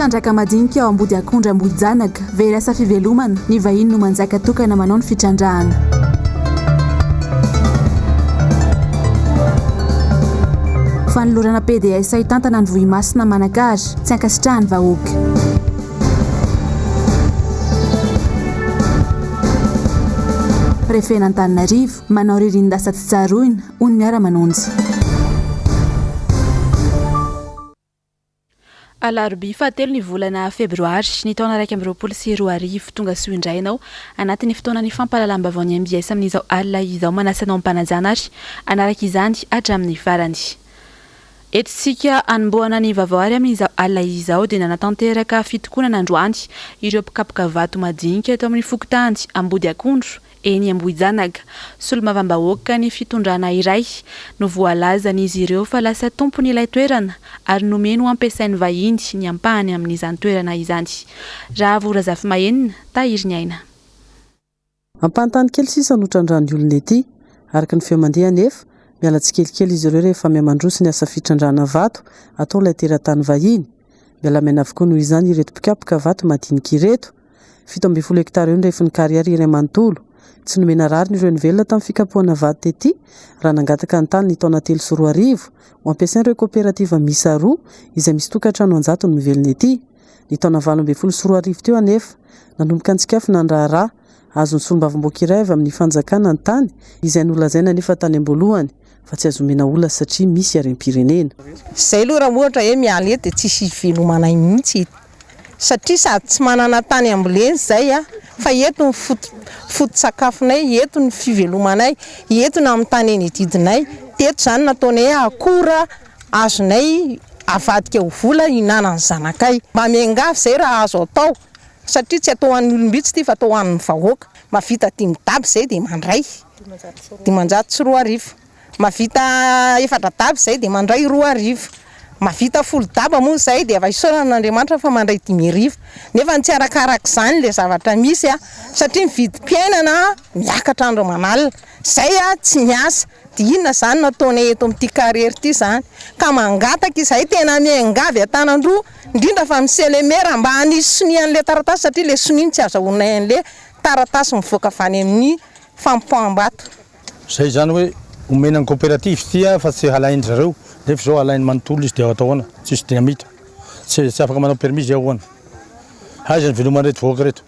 Trandraka madinika ao ambody akondra Ambohijanaka very asa fivelomana ny vahiny no manjaka tokana manao ny fitrandrahana. Fanolorana PDS ahitantana ny vohimasina Manakary tsy ankasitrahany vahoaka. Prefet n'Antananarivo manao ririn-dasa tsy tsaroina hoy ny miara-manonjy. Alarobia fahatelo ny volana Febroary ny taona 2024 tonga soa indray ianao anatin'ny fotoanan'ny fampahalalam-baovao ny MBS amin'izao alina izao manasanao ampanajana ary anaraka izany hatramin'ny farany. Etsika anomboana ny vaovao ary amin'izao alina izao dia nanatanteraka fitokonana androany ireo mpikapoka vato madinika eto amin'ny fokontany ambody akondro eny Ambohijanaka. Solomavambahoaka ny fitondrana iray no voalazan'izy ireo fa lasa tompon'ilay toerana ary nomeno ampiasain'ny vahiny ny ampahany amin'izany toerana izany. Raha vorazafy mahenina tahiry ny aina. Ampahantany kely sisa no trandrahan'ny olona ety araka ny feomandeha nefa miala tsikelikely izy ireo rehefa miamandroso ny asa fitrandrahana vato atao ilay teratany vahiny. Miala maina avokoa noho izany ireto mpikapoka vato madinika ireto 17 hektara eo ny rehefin'ny kariary iray manontolo. Tsy nomena rariny ireo nivelona tamin'ny fikapohana vato ety raha nangataka ny tany ny taona 3 sy 4 arivo ho ampiasain'ireo kooperativa miisa 2 izay misy tokantrano 100 no mivelona ety. Ny taona 12 sy 4 arivo teo anefa nanomboka an-tsikafy nandraharaha azon'ny solombavamboaka iray avy amin'ny fanjakana ny tany izay nolazaina nefa tany am-boalohany fa tsy azomena olona satria misy harem-pirenena. Zay aloha raha ohatra hoe miala eto dia tsisy velomanay mihitsy satria sady tsy manana tany amboleny zay fa eto ny foto-tsakafonay, eto ny fivelomanay, eto na amin'ny tany eny didinay. Teto zany nataonay akora azonay avadika ho vola hinanany zanakay. Mba miangavy zay raha azo atao satria tsy atao an'ny olombitsy ty fa atao an'ny vahoaka. Mavita 10 daba zay dia mandray 500 sy 4 arivo. Mavita 4 daba zay dia mandray 2 arivo. Mavita 10 daba moa zay dia avaisoran'Andriamanitra fa mandray 10 arivo. Nefa tsy arakarak' izany le zavatra misy satria mividim-piainana miakatra andro manalina. Zay tsy miasa. Dia inona zany nataonay eto amin'ity carrière ity zany ka mangataka izay tena miangavy atanandroa indrindra fa miselemera mba hanisy sonian'le taratasy satria le soniny tsy azahoanay an'le taratasy mivoaka avany amin'ny fampoam-bato. Zay zany hoe omenan'ny coopérative tia fa tsy halainy zareo nefa zao halainy manontolo izy dia atao hoana tsisy dinamita tsy afaka manao permis zay ahoana haizany velomany reto voaka reto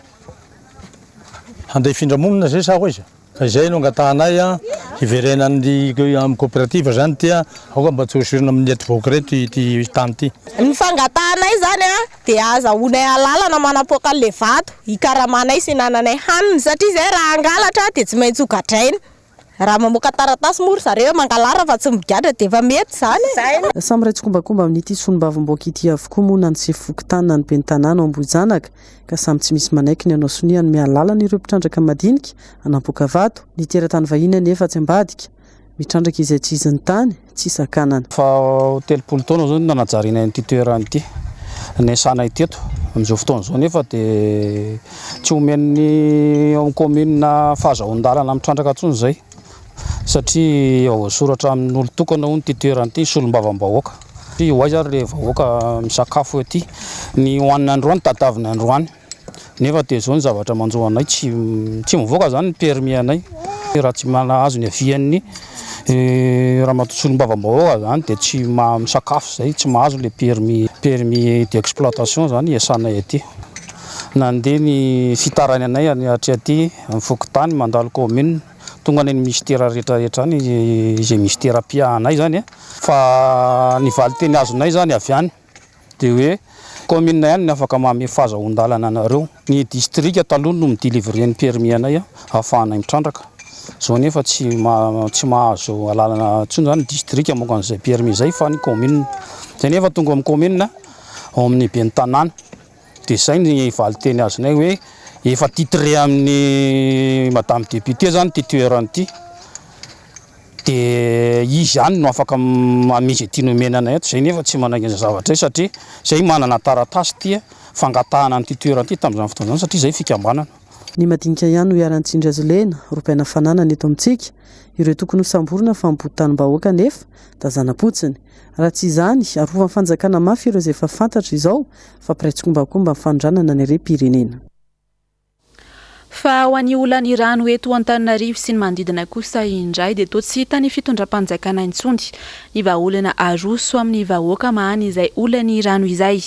handeha findramonina zay sa ho izy ka izay no angatahanay hiverenan'ny amin'ny coopérative zany tia aoka mba tsy hosorina amin'ny ativoaka reto ity tany ity. Ny fangatahanay zany dia azahoanay alalana manapoaka le vato hikaramanay sy nananay haniny satria zay raha angalatra dia tsy maintsy hogadraina. Raha mamoaka taratasy moa zareo mangalara fa tsy migadra dia efa mety zany. Samy raitsy kombakomba amin'ity solombavam-boaka ity avokoa moa na ny sefofokontany na ny bentanana ao Ambohijanaka ka samy tsy misy manaiky ny anao soniany mialalana ireo mpitrandraka madinika anampoaka vato. Ny teratany vahiny nefa tsy ambadika mitrandraka izay tsy izin'ny tany tsy sakanana. Fa 30 taona zao nanajariana ity toerana ity nesanay teto amin'izao fotoana zao nefa dia tsy omen'ny amin'ny commune fahazahoan-dalana mitrandraka intsony zay satria soratra amin'ny olo tokana hono ty toerana ity solombavam-bahoaka. Ho aiza ary le vahoaka misakafo ety ny hoanina androany tadavina androany nefa dia zao ny zavatra manjoanay tsy mivoaka zany ny permis anay raha tsy mahazo ny avian'ny raha mato solombavam-bahoaka zany dia tsy misakafo zay tsy mahazo le permis d'exploitation zany iasanay ety. Nandeha ny fitarany anay hatria aty amin'ny fokontany mandalo commune tonga any ministera rehetrarehetra any izay ministera piahanay zany fa ny valiteny azonay zany avy any dia hoe commune ihany ny afaka manome fahazahoan-dalana anareo. Ny district taloha no midélivrer ny permis anay ahafahanay mitrandraka. Zao nefa tsy mahazo alalana intsony zany district moka an'izay permis zay fa ny commune. Zay nefa tonga amin'ny commune ao amin'ny ben'ny tanàna dia zay ny valiteny azonay hoe efa titré amin'ny madame député zany ty toerana ity dia izy ihany no afaka mamisy ety nomenana eto. Zay nefa tsy manaiky ny zavatra satria zay manana taratasy tia fangatahana an'ity toerana ity tamin'izany fotoana zany satria zay fikambanana Ny madinika ihany ho iaransindry azy lena ropaina fananana eto amintsika ireo tokony ho samborina fa mibotany-bahoaka nefa tazana-potsiny raha tsy izany arova ny fanjakana mafy ireo izay efa fantatra izao fa piraitsy-kombakomba mifandranana ny rem-pirenena. Fa ho an'ny olany rano eto Antananarivo sy ny manodidina kosa indray dia toa tsy hita ny fitondram-panjakana intsony ny vahaolana aroso amin'ny vahoaka mahany izay olany rano izay.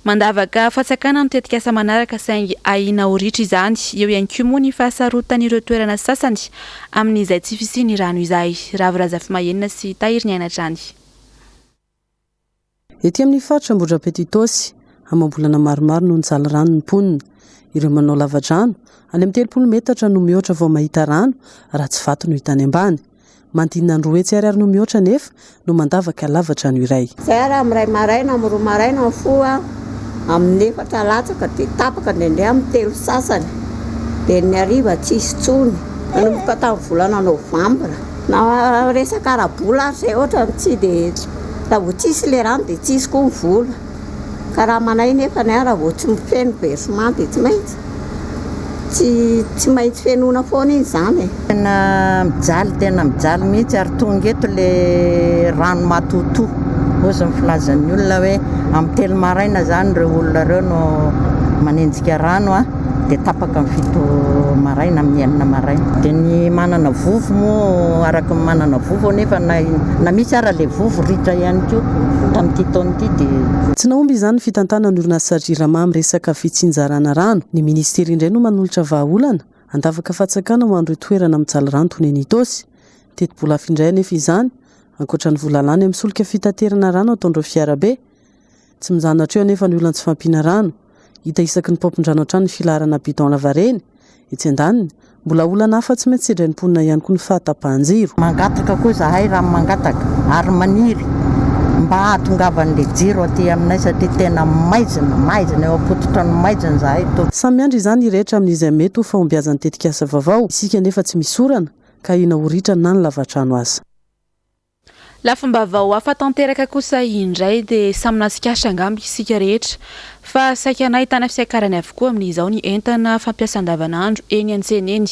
Mandavaka fatsakana mitetika asa manaraka saingy aina oritra izany eo ihany koa moa ny fahasarotan'ireo toerana sasany amin'izay tsy fisiany rano izay. Ravirazafy Mahenina sy Tahiry Nianatrany. Ety amin'ny faritra Ambodra-Petitosy amam-bolana maromaro no nijaly rano ny mponina. Ireo manao lavadrano any amin'ny 30 metatra no mihoatra vao mahita rano raha tsy vato no hitany ambany. Manodidina ny 2 hetsy ariary no mihoatra nefa no mandavaka lavadrano iray. Zara amiray maraina amin'ny 2 maraina foa amin'ny 4 latsaka dia tapaka ndeindray amin'ny 3 sasany dia ny hariva tsisy tsony nanomboka tamin'ny volana novambra na resaka arabola izay ohatra tsy dia raha vao tsisy le rano dia tsisy koa ny vola ka raha manay nefa ny raha vao tsy mifeno versement dia tsy maintsy fenona foana iny izany. Tena mijaly mihitsy ary tonga eto le rano matoto ozy ny filazan'ny olona hoe amin'ny 3 maraina zany ireo olona ireo no manenjika rano dia tapaka amin'ny 7 maraina amin'ny 9 maraina. Dia ny manana vovo moa araka ny manana vovo nefa na misy ara le vovo ritra ihany koa tamin'ity taon'ity dia tsy naomby izany fitantanany orinasa Jirama amin'ny resaka fitsinjarana rano. Ny ministera indray no manolotra vahaolana andavaka fatsakana ho an'ireo toerana mijaly rano toy ny Tosy. Teto-bola afindray nefa izany ankoatra ny volalany amin'ny solika fitaterana rano ataondreo fiarabe. Tsy mijanatra eo nefa ny olona tsy fampiana rano. Hita isaky ny paompindrano hatrany ny filarana bidon lavareny. Etsy andaniny mbola olana hafa tsy maintsy sedray ny mponina ihany koa ny fahatapahan-jiro. Mangataka koa zahay raha mangataka ary maniry mba hahatongavan'le jiro aty aminay satria tena maizina eo apototra ny maizina zahay to. Samy andro izany irehetra amin'izay mety ho fahombiazan'ny tetika asa vaovao. Isika nefa tsy misorana ka ina oritra na ny lavatrano aza. Lafim-baovao hafa tanteraka kosa indray dia samy nahatsikaritra angamba isika rehetra fa saika nahitana fiakarany avokoa amin'izao ny entana fampiasa andavanandro eny an-tsena eny.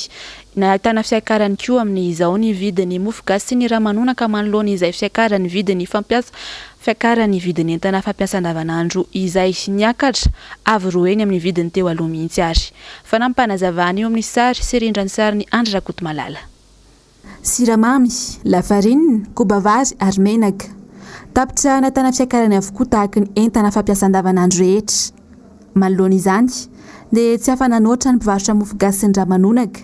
Nahitana fiakarany koa amin'izao ny vidin'ny mofo gasy sy ny ramanonaka manoloana izay fiakarany vidin'ny fampiasa fiakarany vidin'ny entana fampiasa andavanandro izay niakatra avy roa eny amin'ny vidiny teo aloha mihitsy ary. Fa nampanazavana eo amin'ny sary sy rindrany sary ny Andry Rakotomalala. Siramamy, lafarinina, koba-vary ary menaka. Tapitra natana fiakarany avokoa tahaka ny entana fampiasa andavanandro rehetra. Manoloana izany dia tsy afa-nanoatra ny mpivarotra mofo gasy sy ny ramanonaka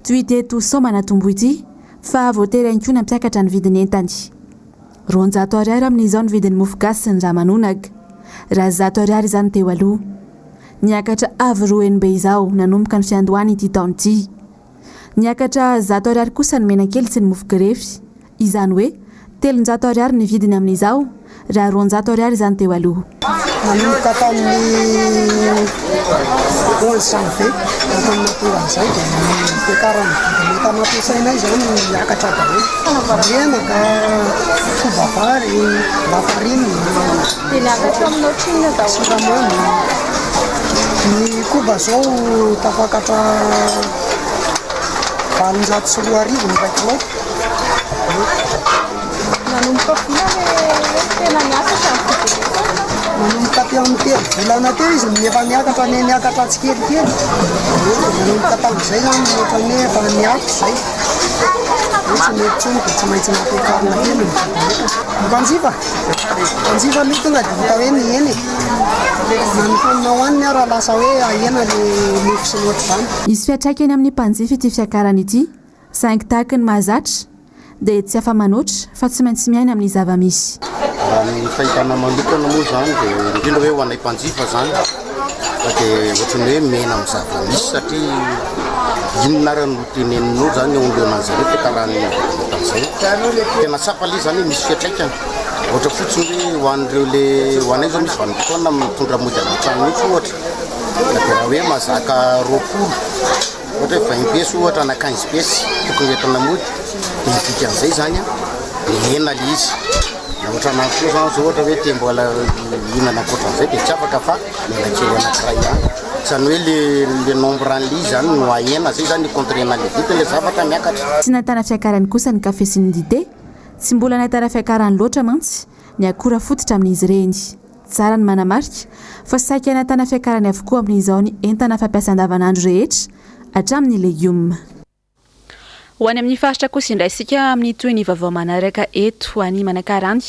toy teto Somana Tombo ity fa voatery ihany koa nampiakatra ny vidiny entany. 200 ariary amin'izao ny vidin'ny mofo gasy sy ny ramanonaka. Raha 100 ariary izany teo aloha. Niakatra avy roa eny be izao nanomboka ny fiandohany ity taona ity. Niakatra 100 ariary kosa ny menakely sy ny mofo grefy. Izany hoe 300 ariary ny vidiny amin'izao raha 200 ariary izany teo aloha. Nanomboka tamin'ny 11 janvier tamin'ny natora izay dia fiakarany vidiny ampiasaina izany niakatra daholo. Menaka, koba-vary, lafarinina. Dia niakatra aminao tsinona daholo. Ny koba zao tafakatra 400 sy 200 ny iray kilao. Nanomboka tena niakatra nanomboka teo amin'ny 3 volana teo izy nefa niakatra niakatra tsikelikely. Nanomboka tamin'izay zany nefa nefa niakatra izay. Tsy mety tsony dia tsy maintsy nampiakarina kely. Mpanjifa aloha tonga dia hita hoe miheny. Nanontonina hoaniny raha lasa hoe ahena le mofo sy ny ohatr'izany. Izy fiantraikany amin'ny mpanjifa ity fiakarana ity, saingy tahaka ny mahazatra dia tsy afa-manoatra fa tsy maintsy miaina amin'ny zava-misy. Ny fahitana manokana moa zany dia indrindra hoe ho anay mpanjifa zany dia ohatrany hoe mena amin'ny zava-misy satria inona ary no teneninao zany ondoana an'izareo fiakarany tan'izay. Tena tsapa le zany misy fiantraikany. Ohatra fotsiny hoe ho an'ireo le ho anay zao misy vanim-potoana mitondra mody anatrano mihitsy ohatra. Dia raha hoe mazaka 20 ohatra hoe 20 pièce ohatra na 15 pièce tokony entana mody dia midika an'izay zany mihena le izy. Na ohatra anankoa zany zao ohatra hoe te mbola inana ankoatran'izay dia tsy afaka fa menakely anankiray ihany. zany hoe le nombre en lit zany no ahena zay zany contraena le vita le zavatra miakatra. Tsy natana fiakarany kosa ny kafe sy ny dite, tsy mbola natara fiakarany loatra mantsy ny akora fototra amin'izy ireny. Tsara ny manamarika fa saika natana fiakarany avokoa amin'izao ny entana fampiasa andavanandro rehetra hatramin'ny legioma. Ho any amin'ny faritra kosa indraisika amin'ny toy ny vaovao manaraka eto ho any Manakarany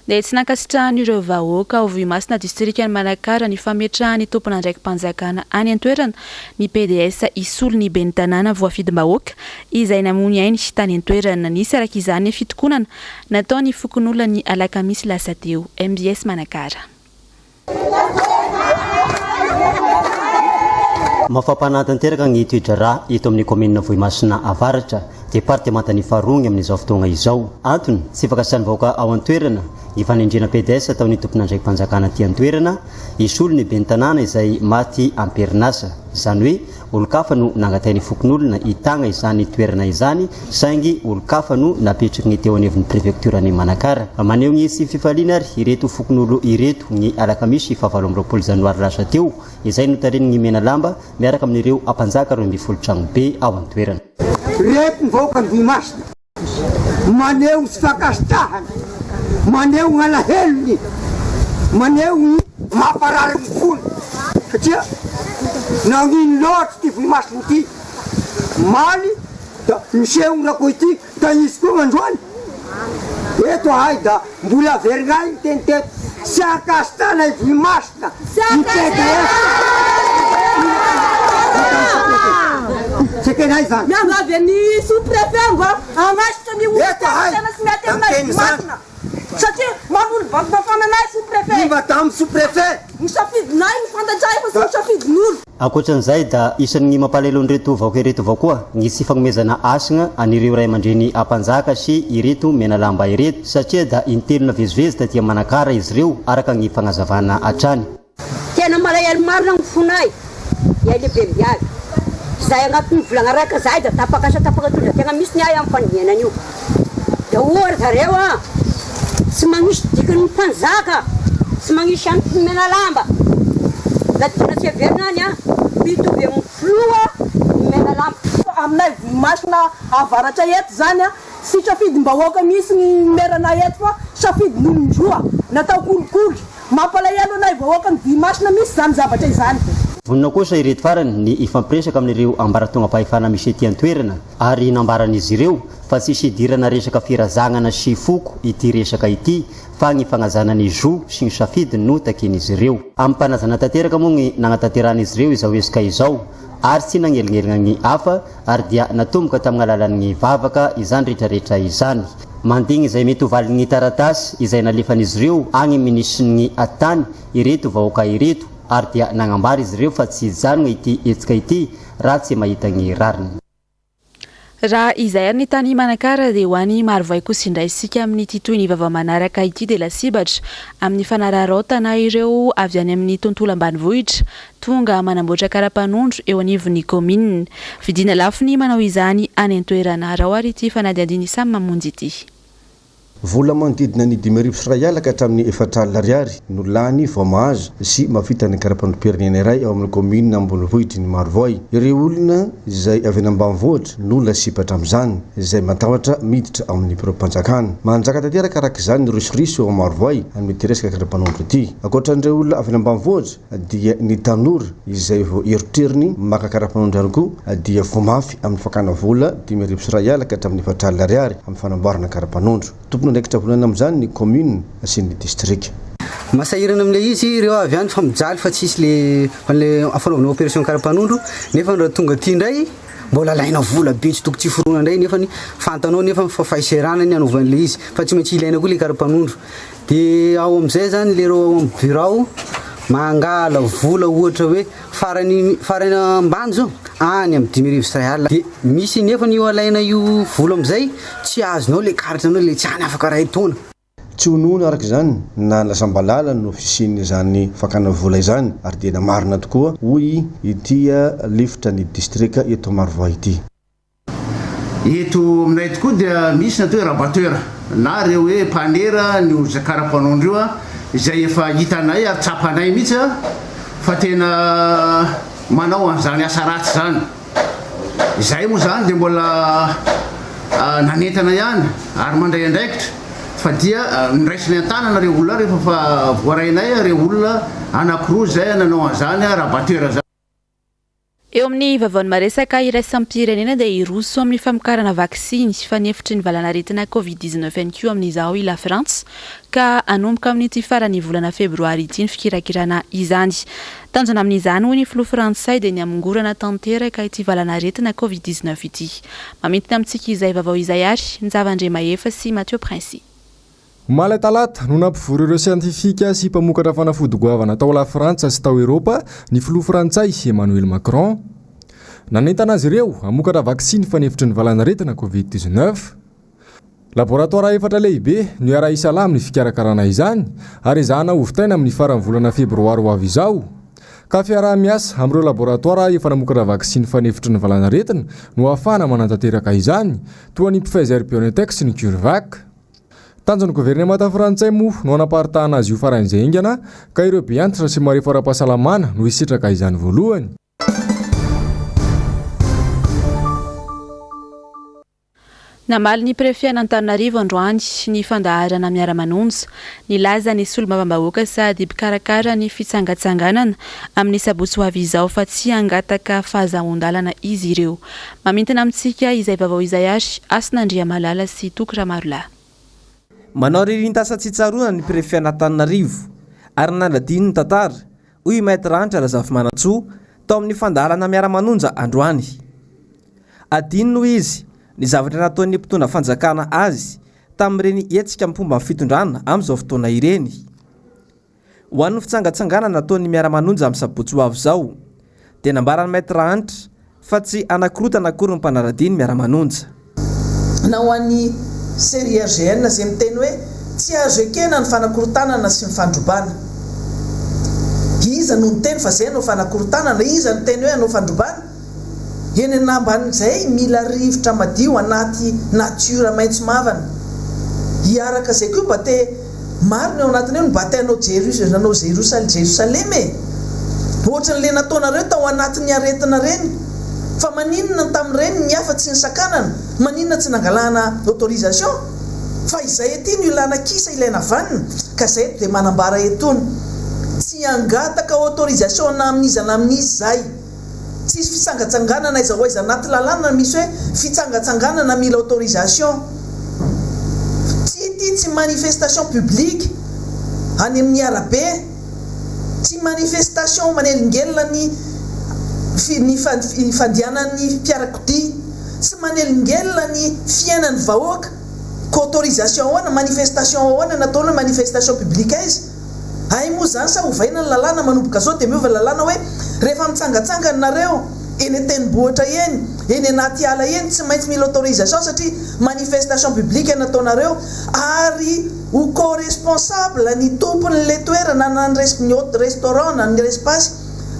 dia tsy nankasitrahan'ireo vahoaka ao Vohimasina distrikany Manakara ny fametrahany tompona andraiky mpanjakana any an-toerana ny PDS isolo ny ben'ny tanàna voafidim-bahoaka izay namony ainy tany an-toerana. Nisy araka izany fitokonana nataony fokon'olona ny alakamisy lasa teo. MBS Manakara. Mafampanantanteraka ny toedrara eto amin'ny commune Vohimasina avaratra départementany Faharoa amin'izao fotoagna izao. Antony tsy fakasany vahoaka ao an-toerana ny fanendrena PDS ataon'ny tompona andraiky mpanjakana aty an-toerana isolo ny ben'ny tanàna izay maty amperinasa. Izany hoe olo-kafa no nangatainy fokon'olona hitagna izany toerana izany saingy olo-kafa no napetraky ny teo aneviny préfecture ny Manakara. Maneho ny sy fifaliana ary ireto fokon'olo ireto ny alakamisy 7 janoary lasa teo izay notariny ny mena lamba miaraka amin'ireo ampanjaka 12 tragno be ao an-toerana. Reto ny vahoaka ny Vohimasina maneho ny sy fakasitahany, maneho ny alahelony, maneho ny mamparary ny fony satria nagnino loatra ty Vohimasina ty maly da miseho ny rakoy ty da nisy koa mandroany eto ahay da mbola verigay ny teny teto sy akasitana i Vohimasina ny PDS. Sekenay zany miangavy any sous-préfet mba amasitra ny olotena sy mety aminay Vohimasina satria manolo bafanahy sous-préfet mba tamy sous-préfet misafidinay ny fantatray fa sy misafidin'olo. Ankoatran'izay da isan'ny mampalelo an'ireto vahoaka ireto avao koa ny sy fagnomezana asagna anireo ray aman-dreny ampanjaka sy ireto mena lamba ireto satria da intelona vezivezy taty Manakara izy ireo araka ny fagnazavana hatrany. Tena malahelo marina ny fonay iay lehibe miavy zay agnatin'ny volagna raika zay da tapakasa tapakatondra tegna misy ny ay amin'ny fanienana io da ohatra zareo tsy magnisy dikany mpanjaka tsy magnisy any mena lamba da tena tsy averinany mitovy amin'ny floa mena lamba. Aminay Vohimasina avaratra eto zany sy safidim-bahoaka misy ny merana eto fa safidin'olon-droa natao kolikoly mampalahelo anay vahoaka ny Vohimasina misy zany zavatra izany. Vonina kosa ireto farany ny ifampiresaka amin'ireo ambaratonga-pahefana misy ety an-toerana ary nambaran'izy ireo fa tsy sidirana resaka firazanana sy foko ity resaka ity fa ny fagnazana ny zo sy ny safidy no taken'izy ireo. Amin'ny mpanazana tanteraka moa ny nagnatanteran'izy ireo izao esika izao ary tsy nagnelinghelina ny hafa ary dia natomboka tamin'ny alalan'ny vavaka izany rehetrarehetra izany. Mandigny izay mety ho valin'ny taratasy izay nalefan'izy ireo agny minisiny atany ireto vahoaka ireto ary dia nagnambara izy ireo fa tsy janona ity etsika ity raha tsy mahita ny rariny. Raha izay ary ny tany Manakara dia ho any Marovoay kosa indray isika amin'ny toy ny vaovao manaraka ity dia lasibatra amin'ny fanararaotana ireo avy any amin'ny tontolo ambanivohitra tonga manamboatra karapanondro eo anivon'ny commune. Vidina lafo ny manao izany any an-toerana raha ary ity fanadihadiny samy mamonjy ity. Vola manodidina ny 5,000 ka hatramin'ny 4,000 ariary no lany vao mahazo sy mavita ny karapanondrom-pirenena iray ao amin'ny commune ambonivohitry ny Marovoay. Ireo olona izay avy any ambanivohitra no lasipatra amin'izany izay matahotra miditra amin'ny biro-mpanjakana. Manjaka tanteraka araka izany ny risoriso ao Marovoay amin'ny teresaka karapanondro ity. Ankoatran'ireo olona avy any ambanivohitra dia ny tanora izay vao eritreriny maka karapanondro ihany koa dia vomafy amin'ny fakana vola 5,000 ka hatramin'ny 4,000 ariary amin'ny fanamboarana karapanondro. Ndraiky travolana amin'izany ny commune sy ny district. Masahirana amin'ilay izy ireo avy any fa mijaly fa tsisy le afanaovana opération karapanondro nefa raha tonga aty indray mbola laina vola be tsy tokony tsy forona indray nefa ny fantanao nefa fa fahaiserana ny anovan'ilay izy fa tsy maintsy ilaina koa le karapanondro. Dia ao amin'izay zany lereo amin'ny bureau mangala vola ohatra hoe farany ambany zao any amin'ny 5,000 dia misy nefa io alaina io vola amin'izay tsy azonao le karitranao le tsy any afaka ray taona. Tsy honono araka izany na lasambalala no fisiany izany fakana vola izany ary dia namarina tokoa hoy ity lifitra ny district eto Marovoay ity. Eto aminay tokoa dia misy natao rabateur na reo hoe mpanera ny karapanondro io izay efa hitanay ary tsapanay mihitsy fa tena manao an'izany asa ratsy zany. Izay moa zany dia mbola nanentana ihany ary mandray andraikitra fa dia niraisiny an-tanana reo olona rehefa fa voarainay reo olona anankiroa zay nanao an'izany rabatera zany. Eo amin'ny vaovany maresaka iraisam-pirenena dia iroso amin'ny famokarana vaksiny fa nefitry ny valanaretina Covid-19 ihany koa amin'izao ila Frantsa ka anomboka amin'ity farany volana Febroary ity ny fikirakirana izany. Tanjona amin'izany hoy ny filoha Frantsay dia ny amongorana tanteraka ity valanaretina Covid-19 ity. Mamintina amintsika izay vaovao izay ary ny Zavandre Mahefa sy Mathieu Prince. Malay talata no nampivory ireo siantifika sy mpamokatra fanafody goavana tao la Frantsa sy tao Eropa ny filoha Frantsay Emmanuel Macron. Nanentana azy ireo hamokatra vaksiny fanefitry ny valanaretina Covid-19. Laboratoire efatra lehibe no iaraisa amin'ny fikarakarana izany ary ezahana hovitaina amin'ny farany volana Febroary ho avy izao. Ka fiarah-miasa amin'ireo laboratoire efa namokatra vaksiny fanefitry ny valanaretina no ahafahana manantanteraka izany toa ny Pfizer-BioNTech sy ny CureVac. Tanjon'ny gouvernemanta Frantsay moa no anaparitahana azy io faran'izay ingana ka ireo be antitra sy marefa ara-pahasalamana no hisitraka izany voalohany. Namaly ny prefet n'Antananarivo androany ny fandaharana miara-manonja nilaza ny solombavambahoaka sady mpikarakara ny fitsangatsanganana amin'ny sabotsy ho avy izao fa tsy hangataka fahazahon-dalana izy ireo. Mamintana amintsika izay vaovao izay ary Asinandria Malala sy Tokra Marolahy. Manao ririntasa tsy tsarona ny prefet n'Antananarivo ary nanadiny ny tantara hoy Maître Antra Razafy Manatsoa tao amin'ny fandaharana miara-manonja androany. Adiny no izy ny zavatra nataon'ny mpitondra fanjakana azy tamin'ireny hetsika mpomba fitondrana amin'izao fotoana ireny. Ho an'ny fitsangatsanganana nataon'ny miara-manonja amin'ny sabotsy ho avy izao dia nambarany Maître Antra fa tsy anankirotana akory ny mpanara-diny miara-manonja. Na ho an'ny série RGN zay miteny hoe tsy azo ekena ny fanakorotanana sy ny fandrobana. Iza no niteny fa zay no fanakorotanana, iza no teny hoe anao fandrobana? Eny namban'izay mila rivotra madio anaty natiora maitso mavana. Hiaraka zay koa mba te maro ny ao anatiny eo mba te anao Jerusalema e. Ohatran'le nataonareo tao anatin'ny aretina reny. Fa maninona tamin'ireny ny afa-tsy ny sakanana, maninona tsy nangalana autorisation? Fa izay ety no ilana kisa ilaina vanina, ka zay dia manambara etony. Tsy angataka autorisation na amin'iza na amin'izy zay. Tsisy fitsangatsanganana aiza ho aiza anaty lalàna misy hoe fitsangatsanganana mila autorisation. Tsy manifestation publique any amin'ny arabe, tsy manifestation manelingelina ny fandianan'ny mpiarakodia, sy manelingelina ny fiainan'ny vahoaka. Autorisation ahoana, manifestation ahoana nataona manifestation publique izy. Ay moa zany sa hovaina ny lalàna manomboka zao dia miova lalàna hoe rehefa mitsangatsangana nareo eny an-tendrombohitra eny anaty ala eny tsy maintsy mila autorisation satria manifestation publique nataonareo ary ho co-responsable ny tompon'le toerana na ny restaurant na ny espace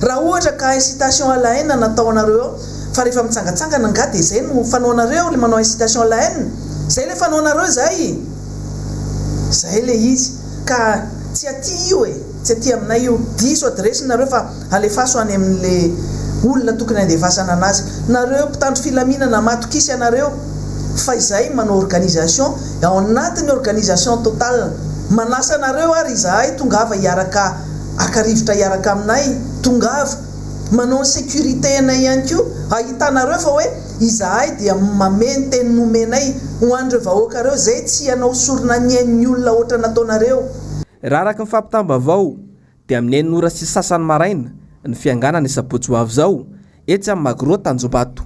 raha ohatra ka incitation à la haine natao anareo. Fa rehefa mitsangatsangana nga dia zay no fanaonareo le manao incitation à la haine, zay le fanaonareo zay le izy ka tsy aty io tsy aty aminay io diso adresinareo fa alefaso any amin'le olona tokony andevasana anazy. Nareo mpitandro filaminana matokisy anareo fa izay manao organisation ao anatin'ny organisation totale. Manasa nareo ary izahay tongava hiaraka akarivotra hiaraka aminay, tongava manao sécurité anay ihany koa. Ahitanareo fa hoe izahay dia mameno teny nomenay ho andreo vahoaka reo zay tsy anao sorona ny ain'ny olona ohatra nataonareo. Raha araka ny fampitambavao dia amin'ny enora sy sasany maraina ny fianganana sabotsy ho avy izao etsy amin'ny Magro Tanjombato.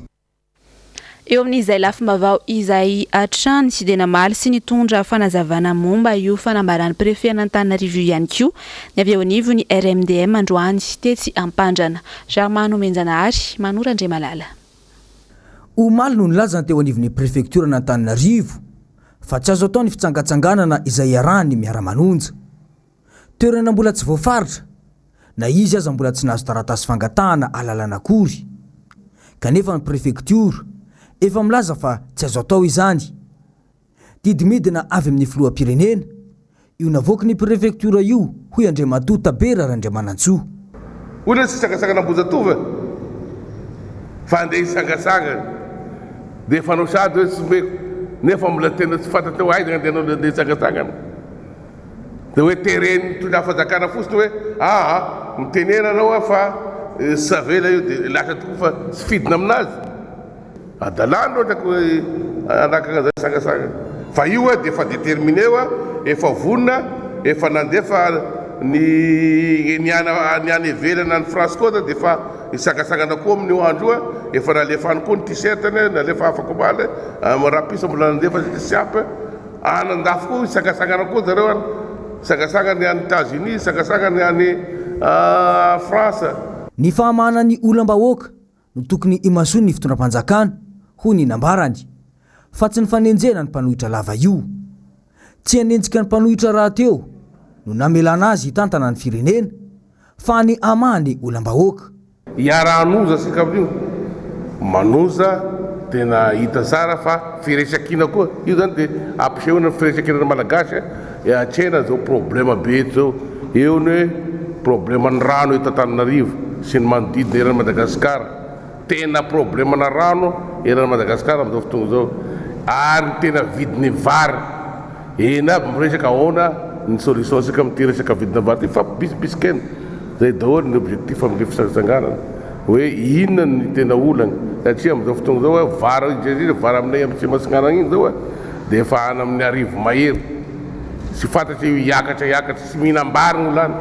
Eo amin'izay lafim-baovao izay atrany sy dia namaly sy nitondra fanazavana momba io fanambarany prefet n'Antananarivo ihany koa ny avy eo anivo ny RMDM androany tetsy ampandrana. Germano Menjanahary, Manora Andre Malala. Omaly no nilazana teo anivon'ny prefecture n'Antananarivo fa tsy azo atao ny fitsangatsanganana izay iarahany miara-manonja. Toerana mbola tsy voafaritra na izy aza mbola tsy nahazo taratasy fangatahana alalana akory. Kanefa ny prefecture efa milaza fa tsy azo atao izany. Didimidina avy amin'ny filoham-pirenena io navoaka ny prefecture io hoy Andriamatoa Tabera Andriamanantsoa. Ohatsy tsy sangasangana Ambohijatovo fa andeha isangasangana dia fanao sady hoe tsy meko nefa mbola tena tsy fanta teo aizana dia anao andeha isangasangana dia hoe tereny tolafazakana fosiny hoe mitenena anao fa savela io dia lasa tokoa fa tsy fidina aminazy adalany loatraka hoe anakana zay isangasangana fa io a dia efa déterminé a efa vonona efa nandefa ny any evelana ny France koa dia efa isangasangana koa amin'io andro a efa nalefany koa ny t-shirtany nalefa afaka maly rapisa mbola nandefa siampy anandafo koa isangasangana koa zareo any isangasangany any États-Unis isangasangany any France. Ny fahamanany olam-bahoaka no tokony imaso ny fitondram-panjakana ho ny nambarany fa tsy ny fanenjena ny mpanohitra lava io, tsy hanenjika ny mpanohitra raha teo no namelana azy hitantana ny firenena fa ny amany olam-bahoaka. Iaranoza sika amin'io manoza tena hita tsara fa firesakiana koa io zany dia ampisehoana firesakinana malagasy atrena zao problema be zao eo ny hoe problema ny rano eto Antananarivo sy ny manodidina eran'ny Madagasikara, tena problema na rano eran'ny Madagasikara amin'izao fotoana zao ary tena vidiny vary ena aby miresaka ahoana ny solution sika amin'ity resaka vidina vary ty fa bisibisikena zay daholo ny objectif amin'le fisanganana hoe inona ny tena olana satria amin'izao fotoana zao vary ijery vary aminay amin'ny Tsimasignana iny zao dia efa any amin'ny arivo mahery sy fantatry hiakatra sy mihinam-bary ny olana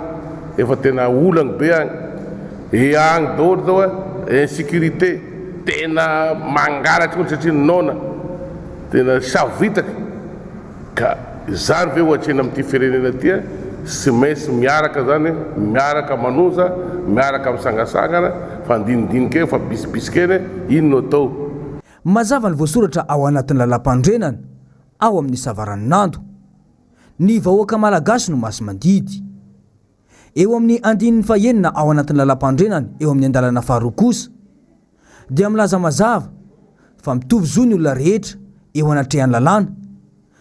efa tena olana be agny agny daholo zao insécurité tena mangalatry olo satria nona tena savitaka ka zany ve hoatrena amin'ity firenena ty sy maintsy miaraka zany miaraka manoza miaraka misangasangana fa ndinidinika fa bisibisikeny ino no atao. Mazava ny voasoratra ao anatin'ny lalam-pandrenana ao amin'ny savaran'Nando ny vahoaka malagasy no masy mandidy eo amin'ny andininy fahenina ao anatin'ny lalam-pandrenana eo amin'ny andalana faharoa kosa dia milaza mazava fa mitovy zo ny olona rehetra eo anatrehan'ny lalàna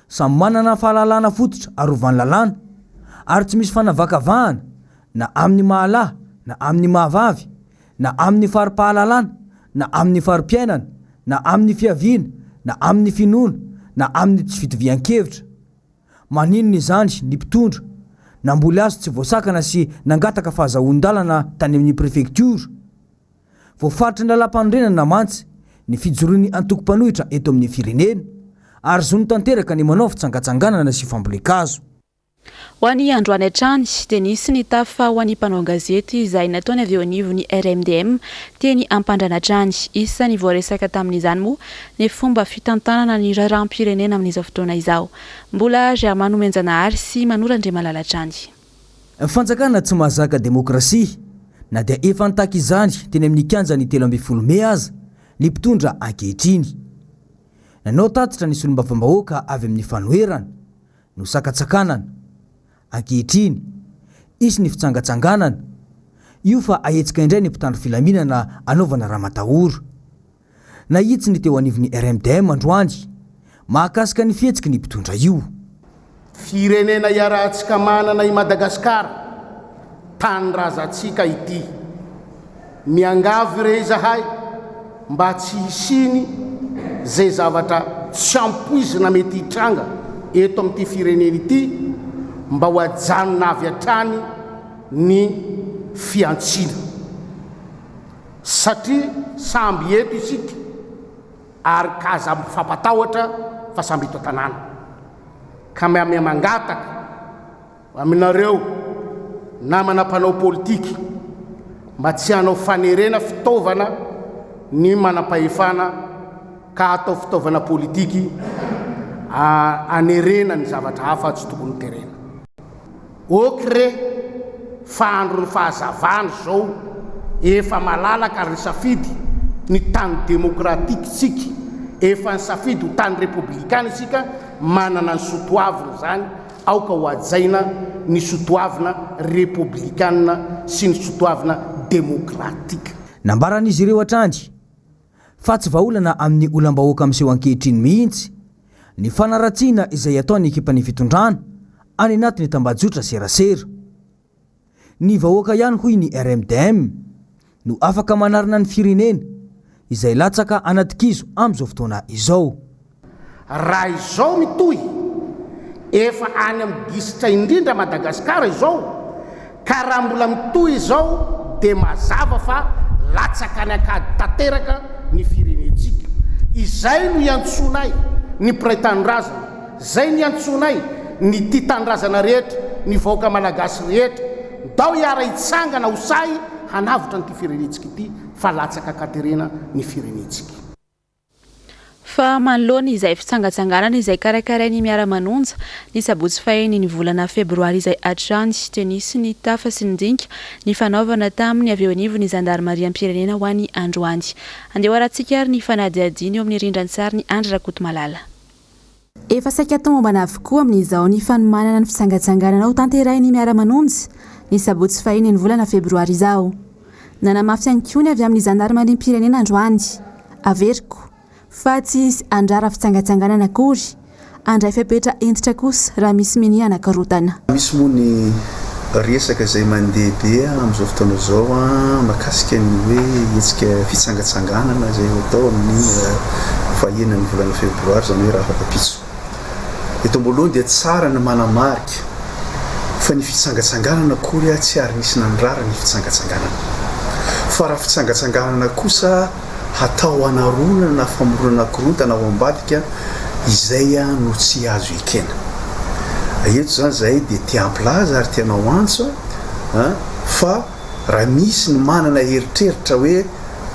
samy manana fahalalana fototra arovan'ny lalàna ary tsy misy fanavakavahana na amin'ny mahalahy na amin'ny mahavavy na amin'ny fari-pahalalana na amin'ny fari-piainana na amin'ny fiaviana na amin'ny finoana na amin'ny tsy fitovian-kevitra. Maninona izany ny mpitondra namboly azy tsy voasakana sy nangataka fahazahoan-dalana tany amin'ny prefektura voafaritra ny lalam-pandrenana mantsy ny fijoroan'ny antoko-panohitra eto amin'ny firenena ary zo ny tanteraka ny manao fitsangatsanganana sy fambolekazo. Ho an'ny androany hatrany dia nisy ny tafa ho an'ny mpanao gazety izay nataony avy eo anivon'ny RMDM teny Ampandranatrany isany voaresaka tamin'izany moa ny fomba fitantanana ny raharaham-pirenena amin'izao fotoana izao. Mbola Germain Menjanahary sy Manorandre Malalatrany. Fanjakana tsy mahazaka demokrasia na dia efa nitaka izany teny amin'ny kianjany 13 Mey aza ny mpitondra ankehitriny. Nanao tatitra ny solombavambahoaka avy amin'ny fanoherana no sakatsakanana ankehitriny isy ny fitsangatsanganana io fa ahetsika indray ny mpitandro filaminana anaovana raha matahora. Nahitsy ny teo anivon'ny RMDM androany mahakasika ny fihetsiky ny mpitondra io. Firenena iarahantsika manana i Madagasikara tany razantsika ity miangavy re izahay mba tsy hisiny zay zavatra tsy ampoizina mety hitranga eto amin'ity firenena ity mba ho ajanona avy hatrany ny fiantsina satria samby eto isika ary kaza mifampatahotra fa samby eto tanàna ka mangataka aminareo namana mpanao politika mba tsy hanao fanerena fitaovana ny manam-pahefana ka atao fitaovana politiky anerena ny zavatra hafa tsy tokony terena. Okre fandro ny fahazavany zao efa malalaka ary safidy ny tany demokratika sika efa ny safidy ho tany republikana sika manana ny sotoavina zany aoka ho ajaina ny sotoavina republikana sy ny sotoavina demokratika. Nambaran'izy ireo hatrany fa tsy vahaolana amin'ny olam-bahoaka amin'seho ankehitriny mihitsy ny fanaratsiana izay ataony ekipan'ny fitondrana any anatin'ny tambajotra serasera. Ny vahoaka ihany hoy ny RMDM no afaka manarina ny firenena izay latsaka anatikizo amin'izao fotoana izao. Raha izao mitohy efa any amin'ny gisitra indrindra Madagasikara izao, ka raha mbola mitohy izao dia mazava fa latsaka any akady tanteraka ny firenentsika. Izay no iantsonay ny mpiray tanindrazana, izay no iantsonay ny tia tanindrazana rehetra, ny vahoaka malagasy rehetra, ndao hiara hitsangana ho say hanavotra nyity firenentsika ity fa latsaka katerena ny firenentsika. Fa manoloana izay fitsangatsanganana izay karakarainy miara-manonja ny sabotsy fahiny ny volana Febroary izay hatrany, tenisy ny tafa sy ny dinka ny fanaovana tamin'ny avy eo anivony zandarmaria am-pirenena ho an'ny androany. Andeha hoarantsika ary ny fanadiadiany eo amin'ny rindran-tsary ny Andry Rakotomalala. Efa saika tao mombana avokoa amin'izao ny fanomanana ny fitsangatsanganana ho tanterainy miara-manonja ny sabotsy fahiny ny volana Febroary izao. Nanamafy ihany koa ny avy amin'ny zandarmaria am-pirenena androany. Averiko fa tsisy andrara fitsangatsanganana akory, andray fepetra entitra kosa raha misy mini anakarotana. Misy moa ny resaka izay mandeha be amin'izao fotoana izao mahakasika ny hoe hetsika fitsangatsanganana izay atao amin'ny fahenan'ny volana Febroary, izany hoe raha fampitso. Eto ambolohany dia tsara ny manamarika fa ny fitsangatsanganana akory tsy ary nisy nandrara ny fitsangatsanganana. Fa raha fitsangatsanganana kosa hatao anarona na famorona korontana ao ambadika izay no tsy azo ekena. Eto zany zay dia tiamplaza ary tianao antso fa raha misy ny manana heritreritra hoe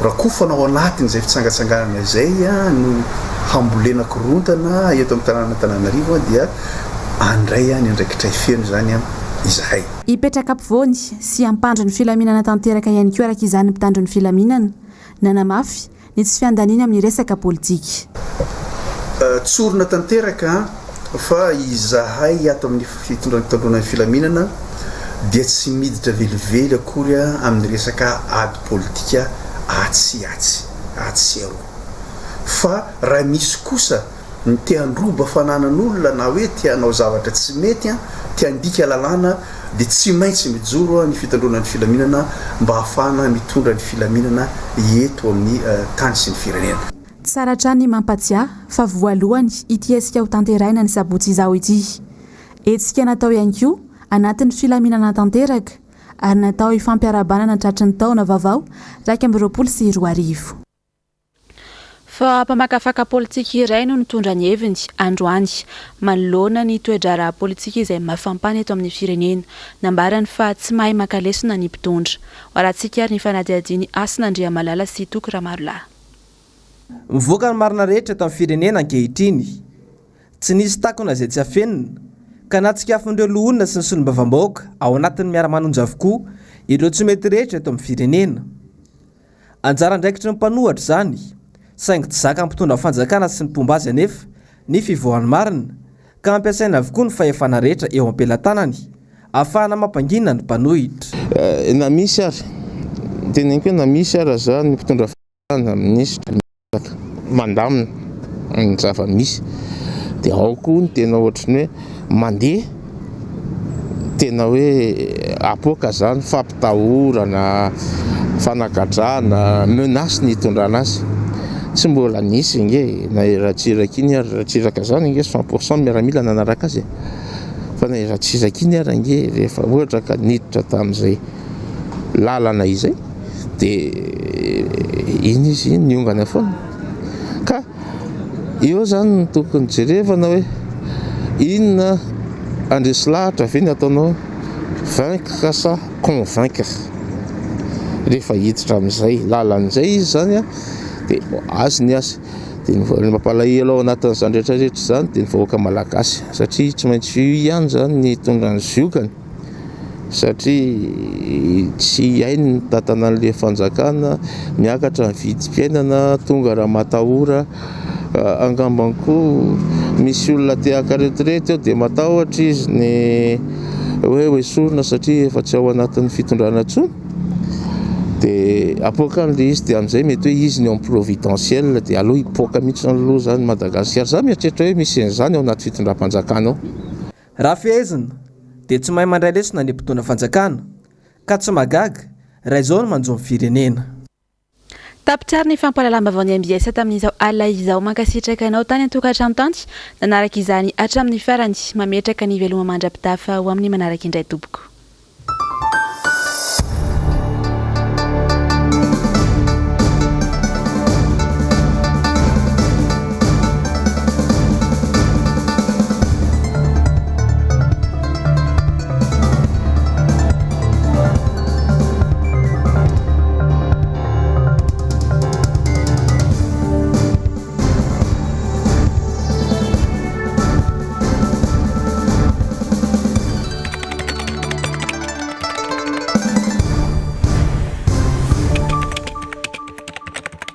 raha kofanao anatiny izay fitsangatsanganana izay no hambolena korontana eto amin'ny Tananarivo dia andray ny andraikitray feno zany izahay. Ipetraka ampovoany sy ampandro ny filaminana tanteraka ihany koa araka izany mpitandro ny filaminana nanamafy ny tsy fiandaniana amin'ny resaka politika. Tsorona tanteraka fa izahay ato amin'ny fitondrona ny filaminana dia tsy miditra velively akory amin'ny resaka ady politika atsy aro. Fa raha misy kosa ny te-handroba fananan'olona na hoe te-hanao zavatra tsy mety, te-handika lalàna dia tsy maintsy mijoro ny fitandrona ny filaminana mba hahafahana mitondra ny filaminana eto amin'ny tany sy ny firenena. Tsara trany mampatsiahy fa voalohany itiesika ho tanteraina ny sabotsy izao ity. Etsika natao ihany koa anatin'ny filaminana tanteraka ary natao ifampiarabanana tratry ny taona vaovao 2024. Fa mpamakafaka politika iray no nitondra ny heviny androany manoloana ny toe-draharaha politika izay mafampany eto amin'ny firenena, nambarany fa tsy mahay makalesona ny mpitondra. Hoarantsika ary ny fanadihadiany Asin'Andriamalala sy Toko Ramarolahy. Mivoaka ny marina rehetra eto amin'ny firenena ankehitriny, tsy nisy takona izay tsy afenina ka natsikafindreo loholona sy ny solombavam-bahoaka ao anatin'ny miara-manonja avokoa ireo tsy mety rehetra eto amin'ny firenena. Anjara andraikitry ny mpanohatra izany, saingy tsy zaka mpitondra fanjakana sy ny mpombazy anefa ny fivoahany marina ka ampiasaina avokoa ny fahefana rehetra eo am-pelantanany ahafahana mampangina ny mpanohitra. Na misy ary tena koa na misy ary zany ny mpitondra fanjakana ministra mandamina ny zava-misy dia ao koa ny tena ohatrany hoe mandeha tena hoe apoaka zany fampitahorana, fanagadrana, menace ny hitondrana azy. Tsy mbola nisy nge na ratsiraka iny ary ratsiraka zany nge 100% miaramila nanaraka azy fa na ratsiraka iny ary nge rehefa ohatra ka niditra tamin'izay lalana izay dia iny izy niongana foana. Ka eo zany ny tokony jerevana hoe inona andresy lahatra ve ny ataonao vaincre sa convaincre. Rehefa hiditra amin'izay lalan'izay izy zany dia azy ny azy dia ny mampalahelo ao anatin'izany rehetrarehetra zany dia ny vahoaka malagasy satria tsy maintsy io ihany zany ny tondra ny ziokany satria tsy hainy ny tatana an'le fanjakana miakatra ny vidim-piainana tonga raha matahora angambany koa misy olona te haka retirety eo dia matahotra izy ny hoe hoesorina satria efa tsy ao anatin'ny fitondrana tsony dia apoakan'le izy dia amin'izay mety hoe izy ny en providentiel dia aloha hipoaka mihitsy aloha zany Madagasikara. Za mieritreritra hoe misy an'izany ao anaty fitondram-panjakana ao. Raha fehezina dia tsy mahay mandray lesona ny mpitondra fanjakana ka tsy magaga raha izao no manjo ny firenena. Tapitrary ny fampalalambavao ny MBS tamin'izao alina izao mankasitraka anao tany an-tokantrano tany nanaraka izany hatramin'ny farany mametraka ny veloma mandrapitafa ho amin'ny manaraka indray tompoko.